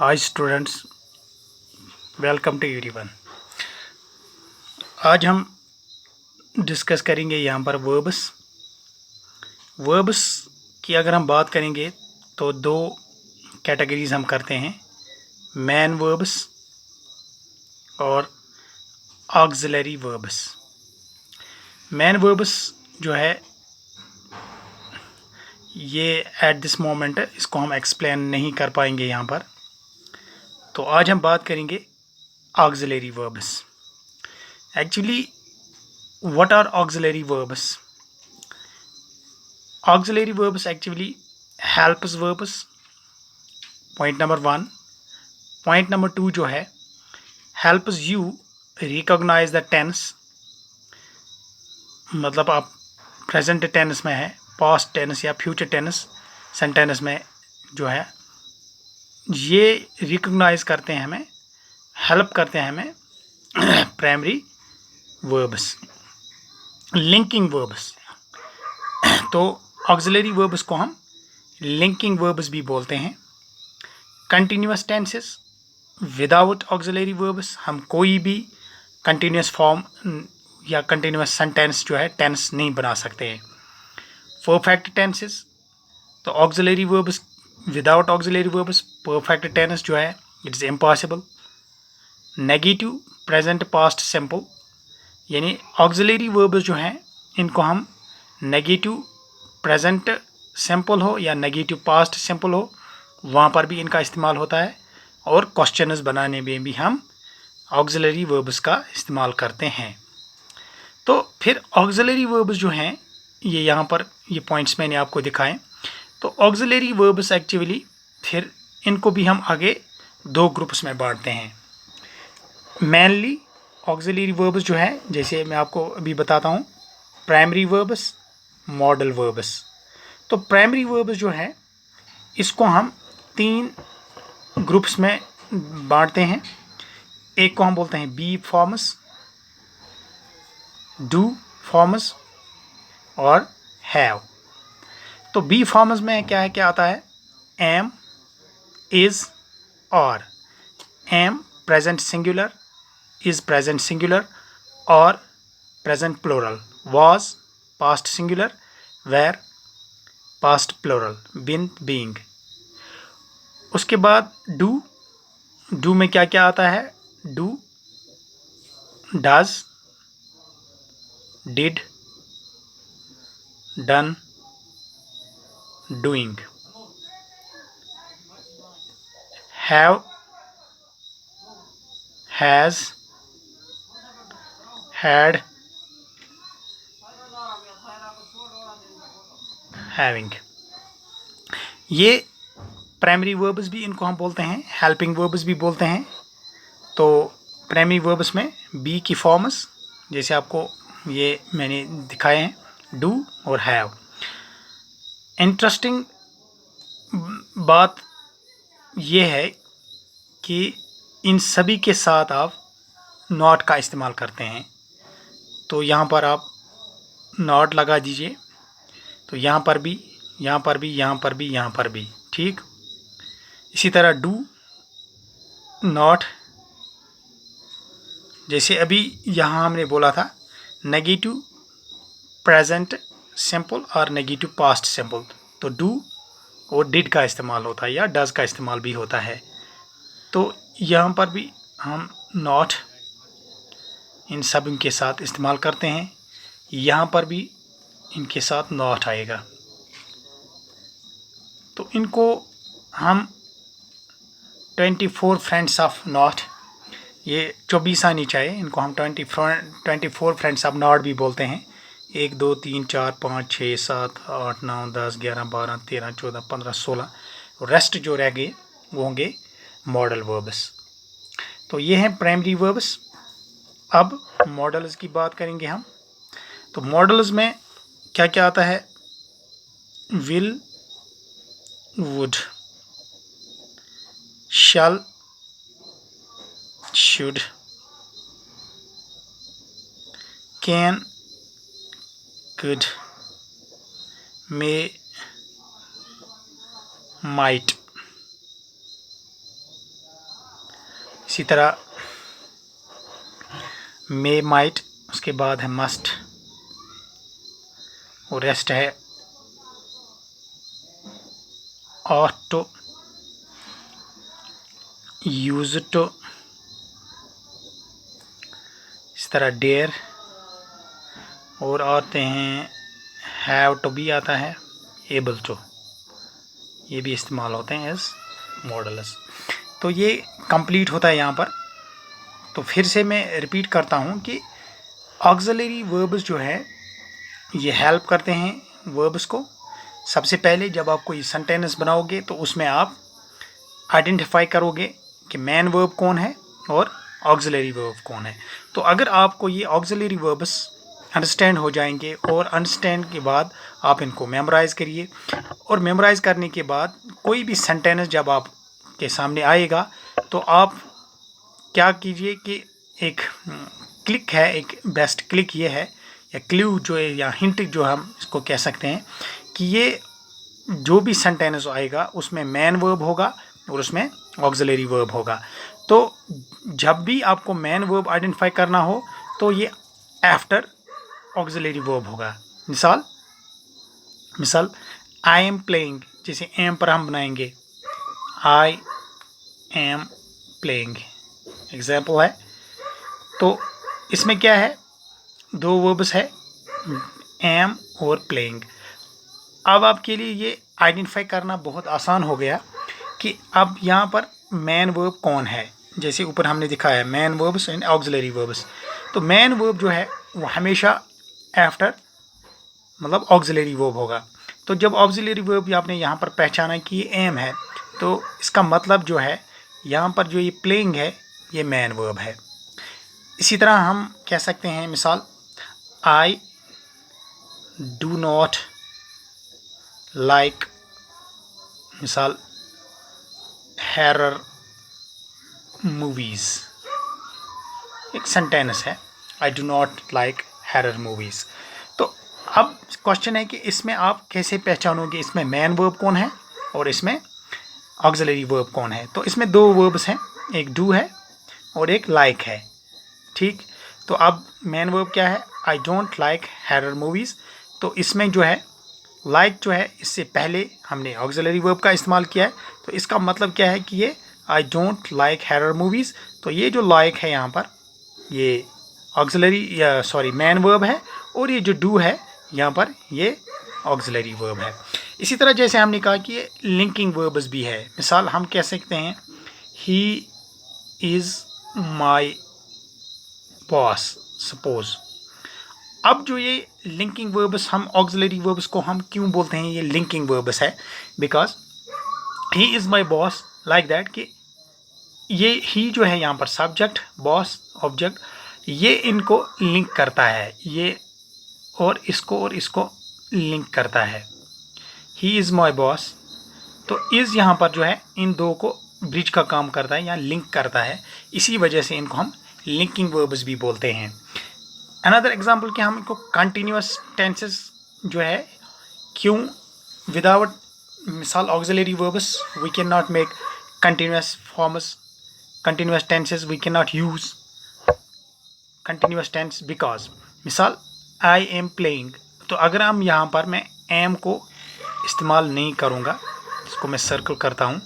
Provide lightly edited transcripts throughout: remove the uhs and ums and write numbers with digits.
Hi students, welcome to everyone. आज हम discuss करेंगे यहाँ पर वर्ब्स की अगर हम बात करेंगे तो दो कैटेगरीज हम करते हैं, मैन वर्ब्स और ऑक्सिलरी वर्ब्स। मैन वर्ब्स जो है ये एट दिस मोमेंट इसको हम एक्सप्लेन नहीं कर पाएंगे यहाँ पर, तो आज हम बात करेंगे auxiliary verbs. Actually what are auxiliary verbs? Auxiliary verbs actually helps verbs, point number 1. Point number 2 जो है helps you recognize the tense, मतलब आप प्रेजेंट टेंस में है, पास्ट टेंस या फ्यूचर टेंस सेंटेंस में जो है ये रिकॉग्नाइज करते हैं, हमें हेल्प करते हैं हमें प्राइमरी वर्ब्स, लिंकिंग वर्ब्स। तो ऑक्सिलरी वर्ब्स को हम लिंकिंग वर्ब्स भी बोलते हैं। Continuous tenses without auxiliary verbs हम कोई भी कंटिन्यूअस फॉर्म या कंटिन्यूअस सेंटेंस जो है टेंस नहीं बना सकते हैं। परफेक्ट टेंसेस, तो auxiliary verbs without auxiliary verbs perfect tense जो है it is impossible. Negative present past simple, यानी ऑक्सिलरी वर्ब्स जो हैं इनको हम नेगेटिव प्रेजेंट सिंपल हो या नेगेटिव पास्ट सिंपल हो वहाँ पर भी इनका इस्तेमाल होता है, और क्वेश्चंस बनाने में भी हम ऑक्सिलरी वर्ब्स का इस्तेमाल करते हैं। तो फिर ऑक्सिलरी वर्ब्स जो हैं ये यहाँ पर ये पॉइंट्स मैंने आपको दिखाए। तो ऑक्सिलरी वर्ब्स एक्चुअली फिर इनको भी हम आगे दो ग्रुप्स में बांटते हैं। मेनली ऑक्सिलरी वर्ब्स जो है, जैसे मैं आपको अभी बताता हूँ, प्राइमरी वर्ब्स, मॉडल वर्ब्स। तो प्राइमरी वर्ब्स जो है इसको हम तीन ग्रुप्स में बांटते हैं। एक को हम बोलते हैं बी फॉर्म्स, डू फॉर्म्स और हैव। तो बी फॉर्म्स में क्या है, क्या आता है, एम, इज और। Am present singular, is present singular और present plural, was past singular, were past plural, been being. उसके बाद डू में क्या क्या आता है, do, does, did, done, doing. Have, has, had, having. ये प्राइमरी वर्ब्स भी इनको हम बोलते हैं, हेल्पिंग वर्ब्स भी बोलते हैं। तो प्राइमरी वर्ब्स में बी की फॉर्म्स जैसे आपको ये मैंने दिखाए हैं, डू और हैव। इंटरेस्टिंग बात ये है कि इन सभी के साथ आप नॉट का इस्तेमाल करते हैं। तो यहाँ पर आप नॉट लगा दीजिए, तो यहाँ पर भी, यहाँ पर भी, यहाँ पर भी, यहाँ पर भी, ठीक। इसी तरह डू, नॉट, जैसे अभी यहाँ हमने बोला था नेगेटिव प्रेजेंट सिंपल और नेगेटिव पास्ट सिंपल, तो डू और डिड का इस्तेमाल होता है या डज का इस्तेमाल भी होता है। तो यहाँ पर भी हम नॉट इन सब इनके साथ इस्तेमाल करते हैं। यहाँ पर भी इनके साथ नॉट आएगा। तो इनको हम 24 फ्रेंड्स ऑफ नॉट, ये 24 आनी चाहिए, इनको हम 24 फ्रेंड्स ऑफ नॉट भी बोलते हैं। 1 2 3 4 5 6 7 8 9 10 11 12 13 14 15 16, रेस्ट जो रह गए वो होंगे मॉडल वर्ब्स। तो ये हैं प्राइमरी वर्ब्स। अब मॉडल्स की बात करेंगे हम। तो मॉडल्स में क्या क्या आता है, will, would, shall, should, can, could, may, might। इसी तरह मे माइट, उसके बाद है मस्ट, और रेस्ट है ought to, यूज टू, इस तरह डेयर, और आते हैं हैव टू भी आता है, एबल टू, ये भी इस्तेमाल होते हैं एज मॉडल्स। तो ये कंप्लीट होता है यहाँ पर। तो फिर से मैं रिपीट करता हूँ कि ऑक्सिलरी वर्ब्स जो है ये हेल्प करते हैं वर्ब्स को। सबसे पहले जब आप कोई सेंटेंस बनाओगे तो उसमें आप आइडेंटिफाई करोगे कि मेन वर्ब कौन है और ऑक्सिलरी वर्ब कौन है। तो अगर आपको ये ऑक्सिलरी वर्ब्स अंडरस्टैंड हो जाएंगे और अंडरस्टैंड के बाद आप इनको मेमोराइज़ करिए, और मेमोराइज़ करने के बाद कोई भी सेंटेंस जब आप के सामने आएगा तो आप क्या कीजिए कि एक क्लिक है, एक बेस्ट क्लिक ये है, या क्लू जो है या हिंट जो हम इसको कह सकते हैं कि ये जो भी सेंटेंस आएगा उसमें मेन वर्ब होगा और उसमें ऑक्सिलरी वर्ब होगा। तो जब भी आपको मेन वर्ब आइडेंटिफाई करना हो तो ये आफ्टर ऑक्सिलरी वर्ब होगा। मिसाल आई एम प्लेइंग, जैसे एम पर हम बनाएंगे आई एम प्लेइंग, एग्जाम्पल है। तो इसमें क्या है, दो वर्ब्स है एम और प्लेइंग। अब आपके लिए ये आइडेंटिफाई करना बहुत आसान हो गया कि अब यहाँ पर मेन वर्ब कौन है। जैसे ऊपर हमने दिखाया main verbs and auxiliary verbs. तो मेन वर्ब जो है वो हमेशा आफ्टर मतलब ऑक्सिलरी वर्ब होगा। तो जब ऑक्सिलरी वर्ब आपने यहाँ पर पहचाना कि ये एम है, तो इसका मतलब जो है यहाँ पर जो ये प्लेइंग है ये मेन वर्ब है। इसी तरह हम कह सकते हैं मिसाल आई डू नॉट लाइक, मिसाल हैरर मूवीज़, एक सेंटेंस है I do not like horror movies. तो अब क्वेश्चन है कि इसमें आप कैसे पहचानोगे इसमें मेन वर्ब कौन है और इसमें ऑक्सिलरी वर्ब कौन है। तो इसमें दो वर्ब्स हैं, एक डू है और एक लाइक है, ठीक। तो अब मेन वर्ब क्या है, I don't like horror movies. तो इसमें जो है लाइक जो है इससे पहले हमने ऑक्सिलरी वर्ब का इस्तेमाल किया है, तो इसका मतलब क्या है कि ये I don't like horror movies. तो ये जो लाइक है यहाँ पर ये ऑक्सिलरी या सॉरी मेन वर्ब है, और ये जो डू है यहाँ पर ये ऑक्सिलरी वर्ब है। इसी तरह जैसे हमने कहा कि ये लिंकिंग वर्ब्स भी है। मिसाल हम कह सकते हैं he is my boss, suppose. अब जो ये लिंकिंग वर्ब्स हम ऑक्सिलरी वर्ब्स को हम क्यों बोलते हैं ये लिंकिंग वर्ब्स है, because he is my boss like that कि ये ही जो है यहाँ पर सब्जेक्ट, बॉस ऑब्जेक्ट, ये इनको लिंक करता है, ये और इसको लिंक करता है। ही इज़ माई बॉस, तो इज़ यहाँ पर जो है इन दो को ब्रिज का काम करता है या लिंक करता है, इसी वजह से इनको हम लिंकिंग वर्ब्स भी बोलते हैं। अनदर एग्जाम्पल कि हम इनको कंटिन्यूस टेंसेस जो है क्यों विदाउट मिसाल auxiliary verbs we can not make continuous forms, continuous tenses we can not use continuous tense because मिसाल आई एम प्लेइंग। तो अगर हम यहाँ पर मैं एम को इस्तेमाल नहीं करूँगा, इसको मैं सर्कल करता हूँ,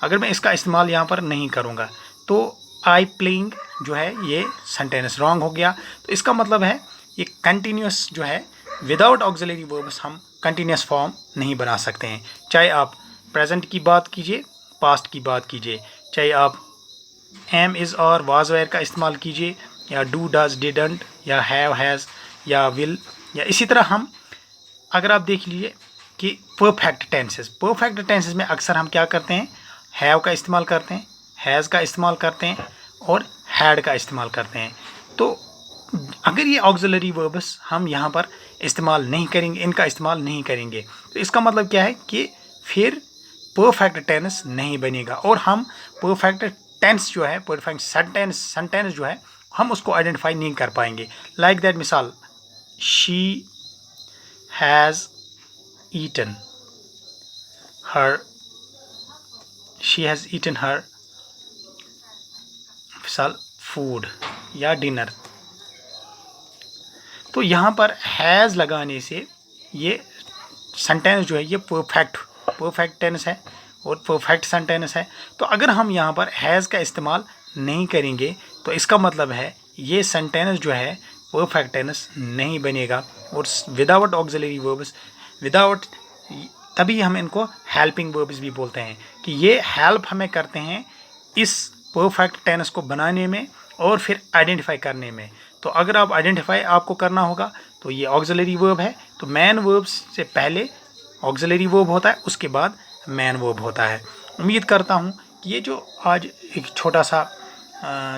अगर मैं इसका इस्तेमाल यहाँ पर नहीं करूँगा तो आई प्लेइंग जो है ये सेंटेंस रॉन्ग हो गया। तो इसका मतलब है ये कंटिन्यूस जो है विदाउट ऑक्सिलरी वर्ब्स हम कंटिन्यूस फॉर्म नहीं बना सकते हैं। चाहे आप प्रेजेंट की बात कीजिए, पास्ट की बात कीजिए, चाहे आप एम इज़ और वाज वेयर का इस्तेमाल कीजिए, या डू डज डिडंट, या हैव हैज़, या विल, या इसी तरह हम अगर आप देख लीजिए कि परफेक्ट टेंसेस में अक्सर हम क्या करते हैं, हैव का इस्तेमाल करते हैं, हैज़ का इस्तेमाल करते हैं और हैड का इस्तेमाल करते हैं। तो अगर ये ऑक्सिलरी वर्ब्स हम यहाँ पर इस्तेमाल नहीं करेंगे, इनका इस्तेमाल नहीं करेंगे, तो इसका मतलब क्या है कि फिर परफेक्ट टेंस नहीं बनेगा और हम परफेक्ट टेंस जो है, परफेक्ट सेंटेंस जो है हम उसको आइडेंटिफाई नहीं कर पाएंगे। लाइक दैट मिसाल शी हैज़ ईटन हर सल फूड या डिनर। तो यहाँ पर हैज़ लगाने से ये सेंटेंस जो है ये परफेक्ट टेंस है और परफेक्ट सेंटेंस है। तो अगर हम यहाँ पर हैज़ का इस्तेमाल नहीं करेंगे तो इसका मतलब है ये सेंटेंस जो है परफेक्ट टेंस नहीं बनेगा। और विदाउट ऑक्सिलरी वर्ब्स, विदाउट, तभी हम इनको हेल्पिंग वर्ब्स भी बोलते हैं कि ये हेल्प हमें करते हैं इस परफेक्ट टेंस को बनाने में और फिर आइडेंटिफाई करने में। तो अगर आप आइडेंटिफाई आपको करना होगा तो ये ऑक्सिलरी वर्ब है। तो मैन वर्ब्स से पहले ऑक्सिलरी वर्ब होता है, उसके बाद मैन वर्ब होता है। उम्मीद करता हूँ कि ये जो आज एक छोटा सा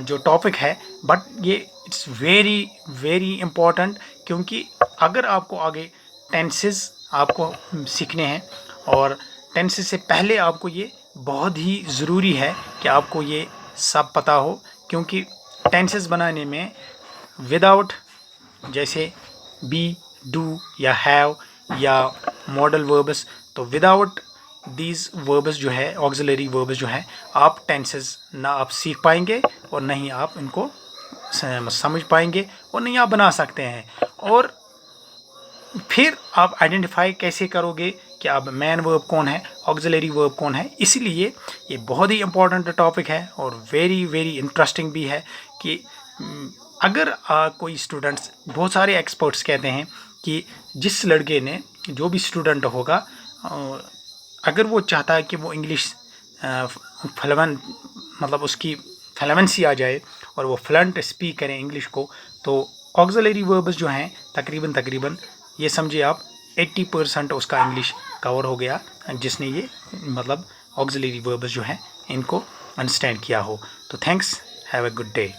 जो टॉपिक है, बट ये इट्स वेरी वेरी इम्पॉर्टेंट, क्योंकि अगर आपको आगे टेंसेस आपको सीखने हैं और टेंसेस से पहले आपको ये बहुत ही ज़रूरी है कि आपको ये सब पता हो, क्योंकि टेंसेस बनाने में विदाउट जैसे बी, डू या हैव या मॉडल वर्ब्स, तो विदाउट दीज वर्ब्स जो है, ऑक्सिलरी वर्ब्स जो है, आप टेंसेस ना आप सीख पाएंगे और नहीं आप इनको समझ पाएंगे और नहीं आप बना सकते हैं। और फिर आप आइडेंटिफाई कैसे करोगे कि अब मैन वर्ब कौन है, ऑक्सिलरी वर्ब कौन है। इसीलिए ये बहुत ही इम्पॉर्टेंट टॉपिक है और वेरी वेरी इंटरेस्टिंग भी है कि अगर कोई स्टूडेंट्स, बहुत सारे एक्सपर्ट्स कहते हैं कि जिस लड़के ने, जो भी स्टूडेंट होगा, अगर वो चाहता है कि वो इंग्लिश मतलब उसकी फ्लुएंसी आ जाए और वो फ्लुएंट स्पीक करें इंग्लिश को, तो ऑक्सिलरी वर्ब्स जो हैं तकरीबन ये समझिए आप 80% उसका इंग्लिश कवर हो गया, जिसने ये मतलब ऑक्सिलरी वर्ब्स जो हैं इनको अंडरस्टैंड किया हो। तो thanks, have a good day.